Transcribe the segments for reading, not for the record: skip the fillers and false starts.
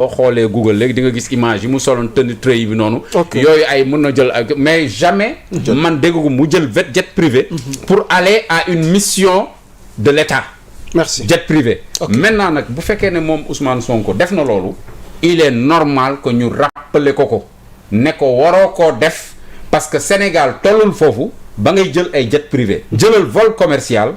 boo xoolee Google léegi di nga gis image yi mu soloon tenue treillis bi noonu. yooyu ay mën na jël ak mais jamais. man dégg ko mu jël jet privé. pour aller à une mission de l'État. merci jet privé. maintenant nag bu fekkee ne moom Ousmane Sonko def na loolu. il est normal que ñu rappeler ko ne ko waroo koo def parce que Sénégal tollul foofu ba ngay jël ay jet privé. jëlal vol commercial.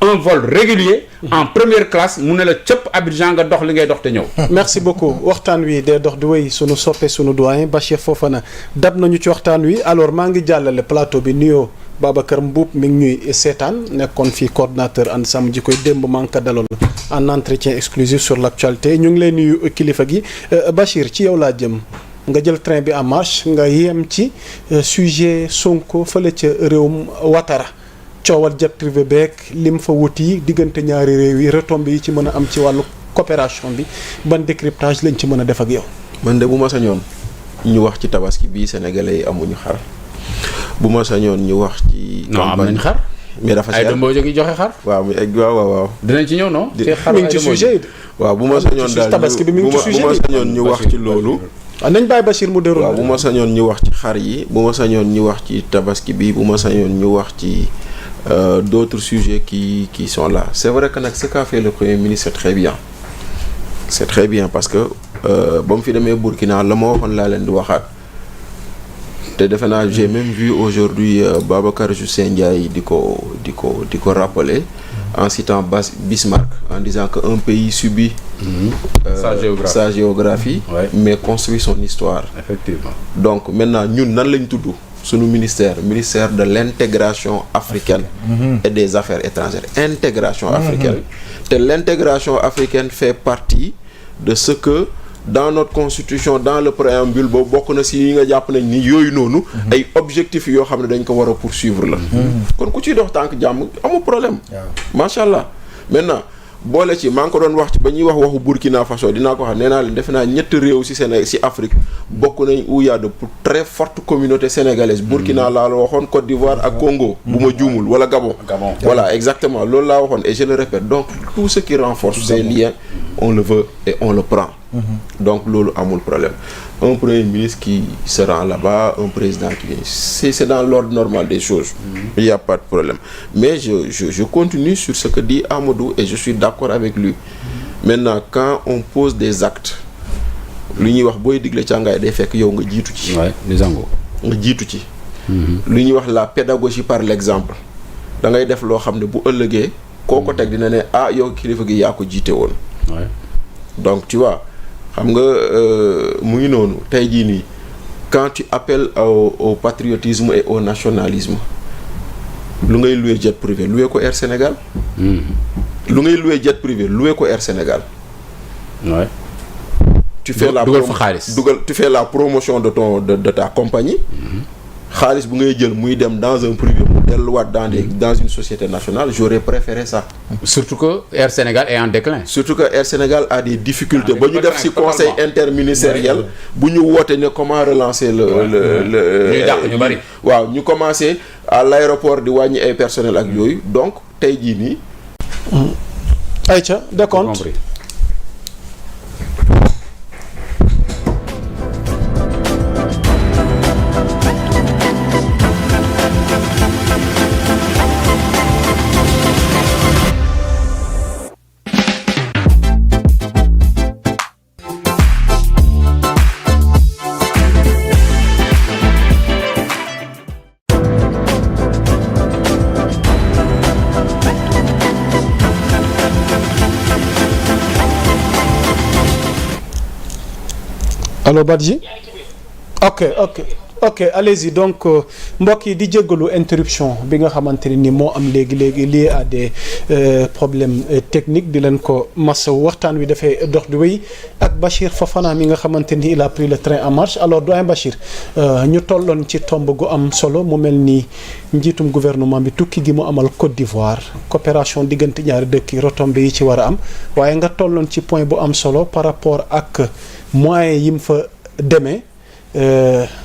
un vol régulier en première classe mu ne la cëpp Abidjan nga dox li ngay dox te ñëw. merci beaucoup waxtaan wi day dox di wéy sunu soppe sunu doyen Bachir Fofana dab nañu ci waxtaan wi alors maa ngi jàllale plateau bi nuyoo Babacar Mboup mi ngi ñuy seetaan nekkoon fii coordinateur ànd sàmm ji koy démb maa ngi ko dalal en entretien exclusif sur l'actualité ñu ngi lay nuyu kilifa gi Bachir ci yow laa jëm nga jël train bi en marche nga yem ci sujet Sonko fële ca réewum Ouattara. coowal jet privé beeg lim fa wuti diggante ñaari réew yi retombées yi ci mën a am ci wàllu coopération bi ban décryptage lañ ci mën a def ak yow. man de bu ma sañoon ñu wax ci tabaski bii sénégalais yi amuñu xar bu ma sañoon ñu wax ci. non am nañ xar. mais dafa cher ay dëmboo jógi joxe xar. waaw. dinañ ci ñëw non. te xar ay dëmboo waaw bu ma sañoon daal tabaski bi mi ngi ci sujet bu ma sañoon ñu wax ci loolu. waaw nañ bàyyi Bachir mu déroulé. waaw bu ma sañoon ñu wax ci xar yi bu ma sañoon ñu wax ci tabaski bi bu ma sañoon ñu wax ci. D'autres sujets qui sont là. C'est vrai que ce qu'a fait le Premier ministre c'est très bien. C'est très bien parce que ba mu fi demee Burkina la ma waxoon laa leen di waxaat te defe naa j'ai même vu aujourd'hui Babacar Justin Ndiaye di ko rappeler en citant Bismarck en disant que un pays subit sa géographie mais construit son histoire. Effectivement. Donc maintenant ñun nan lañ tudd sunu ministère de l'intégration africaine et des affaires étrangères intégration africaine te l'intégration africaine fait partie de ce que dans notre constitution dans le préambule boobu bokk na si yi nga jàpp nañ ni yooyu noonu ay objectifs yoo xam ne dañ ko war a poursuivre la kon ku ciy dox tànk jàmm amul problème macha allah maintenant boole ci maa ngi ko doon wax ci ba ñuy wax waxu Burkina Faso dinaa ko wax nee naa leen defe naa ñetti réew ci Sénégal ci Afrique bokk nañ où il y a de très forte communauté sénégalaise Burkina laa la waxoon Côte d'Ivoire ak Congo bu ma juumul wala Gabon voilà exactement loolu laa waxoon et je le répète donc tout ce qui renforce ces liens on le veut et on le prend donc loolu amul problème un premier ministre qui se rend là-bas un président qui vient c'est dans l'ordre normal des choses il y a pas de problème mais je continue sur ce que dit Amadou et je suis d'accord avec lui maintenant quand on pose des actes lu ñuy wax booy digle càngaay day fekk yow nga jiitu ci nga jiitu ci lu ñuy wax la pédagogie par l'exemple da ngay def loo xam ne bu ëllëgee koo ko teg dina ne yow kilifa gi yaa ko jiite woon donc tu vois xam nga mu ngi noonu tey jii nii quand tu appelles au patriotisme et au nationalisme lu ngay louer jet privé louer ko Air Sénégal lu ngay louer jet privé louer ko Air Sénégal tu fais la promotion de ta compagnie xaalis bu ngay jël muy dem dans un privé mu delluwaat dans une société nationale j'aurais préféré ça. Surtout que Air Sénégal est en déclin. Surtout que Air Sénégal a des difficultés ba ñu def ci conseil interministériel bu ñu woote ne comment relancer ñuy dàq ñu bari. waaw ñu commencé à l'aéroport di wàññi ay personnel ak yooyu donc tey jii nii. Aïcha décompte. allo Badji ok allez-y donc mbokk yi di jéggalu interruption bi nga xamante ni moo am léegi lié à des problèmes techniques di leen ko masaw waxtaan wi dafay dox di wéy ak Bachir Fofana mi nga xamante ni il a pris le train en marche alors doyen Bachir ñu tolloon ci tomb gu am solo mu mel ni njiitum gouvernement bi tukki gi mu amal Côte d'Ivoire coopération diggante ñaari dëkk yi retombées yi ci war a am waaye nga tolloon ci point bu am solo par rapport ak moyens yi mu fa demee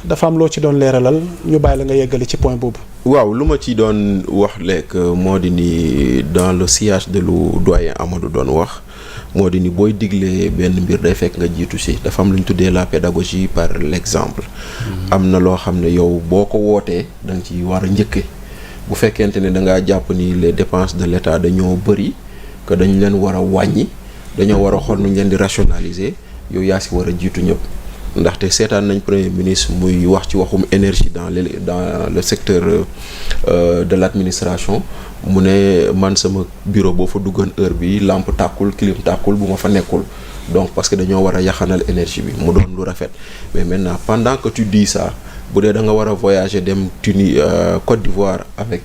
dafa am loo ci doon leeralal ñu bàyyi la nga yeggali ci point boobu. waaw lu ma ci doon wax lekk moo di ni dans le sillage de lu doyen Amadou doon wax moo di ni booy diglee benn mbir day fekk nga jiitu si dafa am lu ñu tuddee la pédagogie par l'exemple. am na loo xam ne yow boo ko wootee da nga ci war a njëkke bu fekkente ne da ngaa jàpp ni les dépenses de l'État dañoo bëri que dañu leen war a wàññi dañoo war a xool nu ñu leen di rationaliser yow yaa si war a jiitu ñëpp. ndaxte seetaan nañ premier ministre muy wax ci waxum énergie dans le secteur de l'administration mu ne man sama bureau boo fa duggoon heure bi lampe tàkkul clim tàkkul bu ma fa nekkul donc parce que dañoo war a yaxanal énergie bi mu doon lu rafet mais maintenant pendant que tu dis ça bu dee da nga war a voyager dem Côte d'Ivoire avec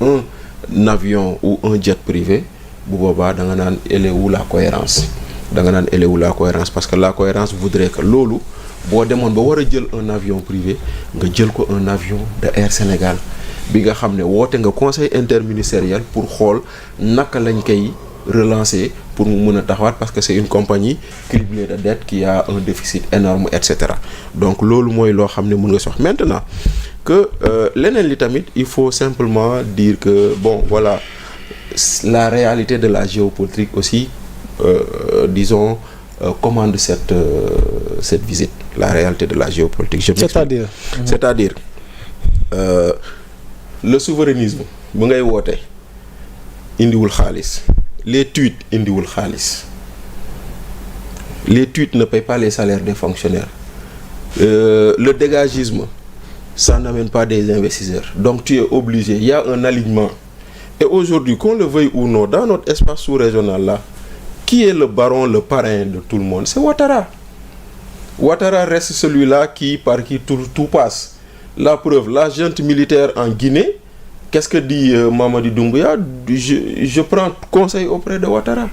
un avion ou un jet privé bu boobaa da nga naan elle est où la cohérence da nga naan elle est où la cohérence parce que la cohérence voudrait que loolu boo demoon ba war a jël un avion privé nga jël ko un avion de Air Sénégal bi nga xam ne woote nga conseil interministériel pour xool naka lañ koy relancer pour mu mën a taxawaat parce que c'est une compagnie criblée de dette qui a un déficit énorme et cetera donc loolu mooy loo xam ne mën nga sox maintenant que leneen li tamit il faut simplement dire que bon voilà la réalité de la géopolitique aussi disons commande cette visite la réalité de la géopolitique. C'est-à-dire le souverainisme bu ngay woote indiwul xaalis les tweets indiwul xaalis les tweets ne payent pas les salaires des fonctionnaires le dégagisme ça n'amène pas des investisseurs donc tu es obligé il y a un alignement et aujourd'hui qu'on le veuille ou non dans notre espace sous-régional là qui est le baron, le parrain de tout le monde? C'est Ouattara. Ouattara reste celui-là par qui tout passe. La preuve, la junte militaire en Guinée, qu'est-ce que dit Mamadi Doumbouya? Je prends conseil auprès de Ouattara.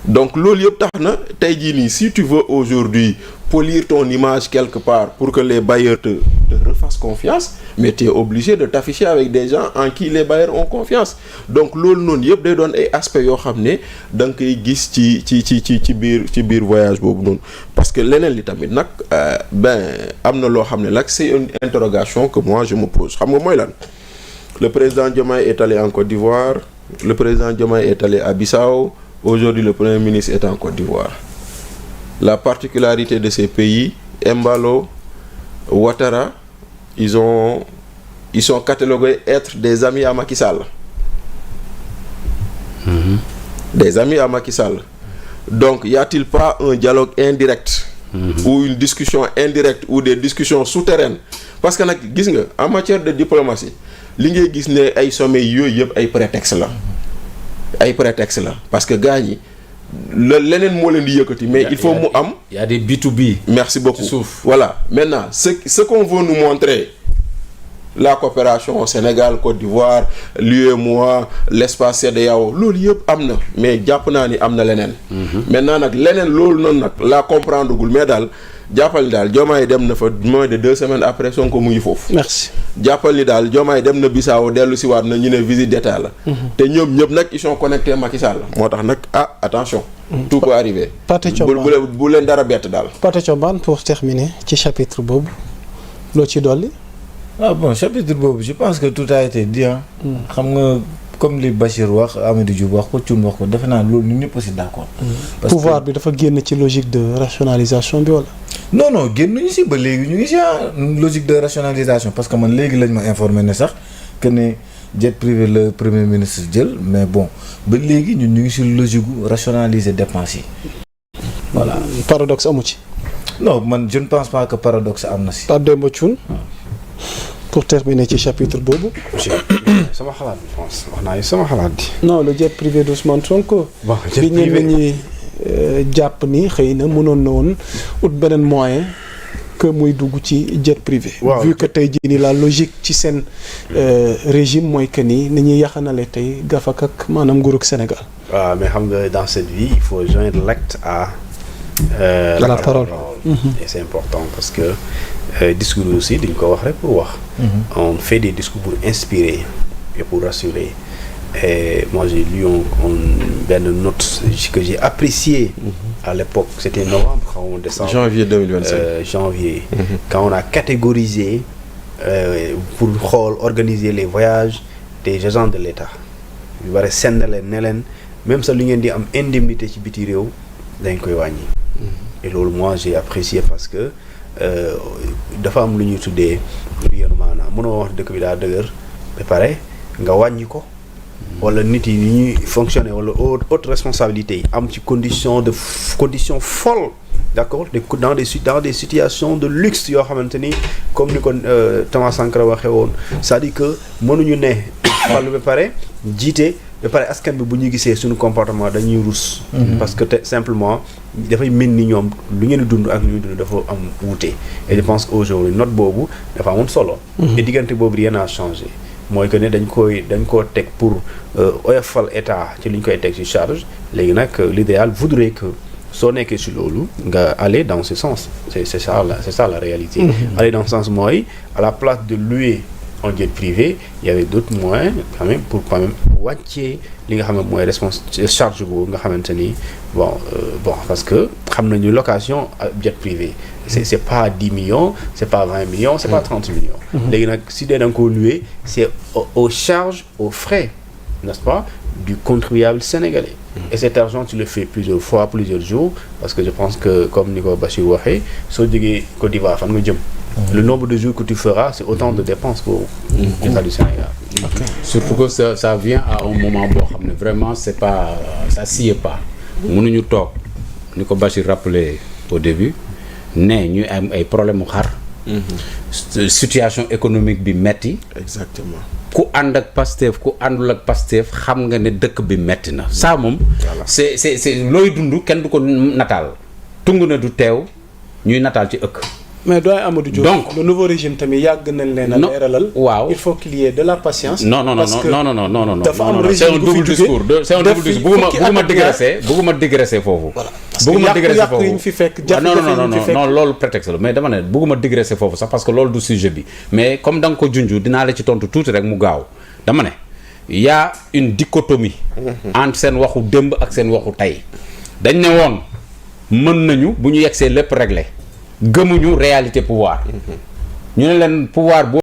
Donc, loolu yëpp tax na tey jii nii si tu veux aujourd'hui polir ton image quelque part pour que les bailleurs te refassent confiance, mais tu es obligé de t'afficher avec des gens en qui les bailleurs ont confiance. Donc loolu noonu yëpp day doon ay aspects yoo xam ne da nga koy gis ci biir voyage boobu noonu parce que leneen li tamit nag am na loo xam ne nag c'est une interrogation que moi je me pose xam nga mooy lan le président Diomaye est allé en Côte d'Ivoire le président Diomaye est allé à Bissau. Aujourd'hui, le Premier ministre est en Côte d'Ivoire. La particularité de ces pays, Embalo, Ouattara, ils sont catalogués être des amis à Macky Sall. Des amis à Macky Sall. Donc, y a-t-il pas un dialogue indirect ou une discussion indirecte ou des discussions souterraines? Parce que nag gis nga en matière de diplomatie li ngay gis ne ay sommets yooyu yëpp ay prétexte la parce que gars ñi leneen moo leen di yëkkati mais il faut mu am. Il y a des B2B. Merci beaucoup. Voilà maintenant ce qu'on veut nous montrer la coopération au Sénégal Côte d'Ivoire l'UEMOA l'espace CEDEAO loolu yëpp am na mais jàpp naa ni am na leneen. Maintenant nag leneen loolu noonu nag laa comprendre gul mais daal jàppal ni daal Diomaye dem na fa moins de 2 semaines après Sonko mu ngi foofu. Merci. jàppal ni daal Diomaye dem na Bissau dellu si waat na ñu ne visite d'état la. te ñoom ñëpp nag ils sont connectés Macky Sall moo tax nag attention. tout peut arriver. bu leen dara bett daal. Pathé Thiombane pour terminer ci chapitre boobu loo ci dolli. Bon chapitre boobu je pense que tout a été dit xam nga comme li Bachir wax Amadou Diouf wax ko Thioune wax ko defe naa loolu ñun ñëpp aussi d'accord. parce pouvoir bi dafa génn ci logique de rationalisation bi wala. non génnuñu si ba léegi ñu ngi si logique de rationalisation parce que man léegi lañ ma informé ne sax que ne jet privé le premier ministre jël mais bon ba léegi ñun ñu ngi si logique gu rationaliser dépenses yi. voilà paradoxe amu ci. non man je ne pense pas que paradoxe am na si. Pape Demba Thioune pour terminer ci chapitre boobu. sama xalaat bi wax naa sama xalaat di. non le jet privé d'Ousmane Sonko. bon jet bi privé ñenn ñi jàpp ni xëy na mënoon na woon ut beneen moyen que muy dugg ci jet privé. waaw vu que tey jii nii la logique ci seen régime mooy que ni ñuy yaxanale tey gafak ak maanaam nguurug Sénégal. waaw mais xam nga dans cette vie il faut joindre l'acte à la parole. Et c'est important parce que discours aussi dañ ko wax rek pour wax. On fait des discours pour inspirer et pour rassurer. Et moi j'ai lu benn note que j'ai apprécié à l'époque, c'était novembre ou décembre. Janvier 2025. Janvier. Quand on a catégorisé pour organiser les voyages des agents de l'État. yu war a sendale ne leen même ça li ngeen di am indemnité ci biti réew dañ koy wàññi. Et loolu moi j'ai apprécié parce que dafa am lu ñuy tuddee lu yenu maanaam mënoo wax dëkk bi daa dëgër ba pare nga wàññi ko. wala nit yi ni ñuy fonctionner wala haute responsabilité yi am ci condition folle d'accord dans des situations de luxe yoo xamante ni comme ni ko Thomas Sankara waxee woon c'est-à-dire que mënuñu ne wàllu ba pare jiite ba pare askan bi bu ñu gisee suñu comportement dañuy rus. parce que simplement dafay mel ni ñoom lu ngeen di dund ak lu ñuy dund dafa am wuute. et je pense qu'aujourd'hui note boobu dafa amoon solo. et diggante boobu rien n'a changé. mooy que ne dañ koo teg pour oyofal état ci li ñu koy teg ci charge léegi nag l'idéal voudrait que soo nekkee ci loolu nga aller dans ce sens c'est ça la réalité. Aller dans ce sens mooy à la place de louer un jet privé il y avait d'autres moyens quand même pour quand même wàccee li nga xam ne mooy charge boobu nga xamante ni bon parce que xam nañu location jet privé c'est pas 10 millions c'est pas 20 millions c'est pas 30 millions léegi nag si dee da nga ko louer c'est aux charges aux frais n'est-ce pas du contribuable sénégalais et cet argent tu le fais plusieurs fois plusieurs jours parce que je pense que comme ni ko Bachir waxee soo jógee Côte d'Ivoire fan nga jëm le nombre de jours que tu feras c'est autant de dépenses pour l'État du Sénégal. Okay. Surtout que ça vient à un moment boo xam ne vraiment c'est pas ça sied pas mënuñu toog ni ko Bachir rappelé au début ne ñuy am ay problème mu xar situation économique bi metti exactement ku ànd ak Pastef ku àndul ak Pastef xam nga ne dëkk bi metti na ça moom c'est looy dund kenn du ko nataal tungu na du teew ñuy nataal ci ëkk. mais doyen Amadou Diop donc le nouveau régime tamit yàgg nañ leen a leeralal. waaw il faut qu'il y ait de la patience. non dafa am régime c'est un double discours c'est un double discours bëgguma digresser foofu. voilà parce que yàq yi ñu fi fekk. non loolu prétexte la mais dama ne bëgguma digresser foofu sax parce que loolu du sujet bi mais comme da nga ko junj dinaa la ci tontu tuuti rek mu gaaw dama ne y a une dichotomie. entre seen waxu démb ak seen waxu tey dañ ne woon mën nañu bu ñu yegsee lépp régler. gëmuñu réalité pouvoir ñu ne leen pouvoir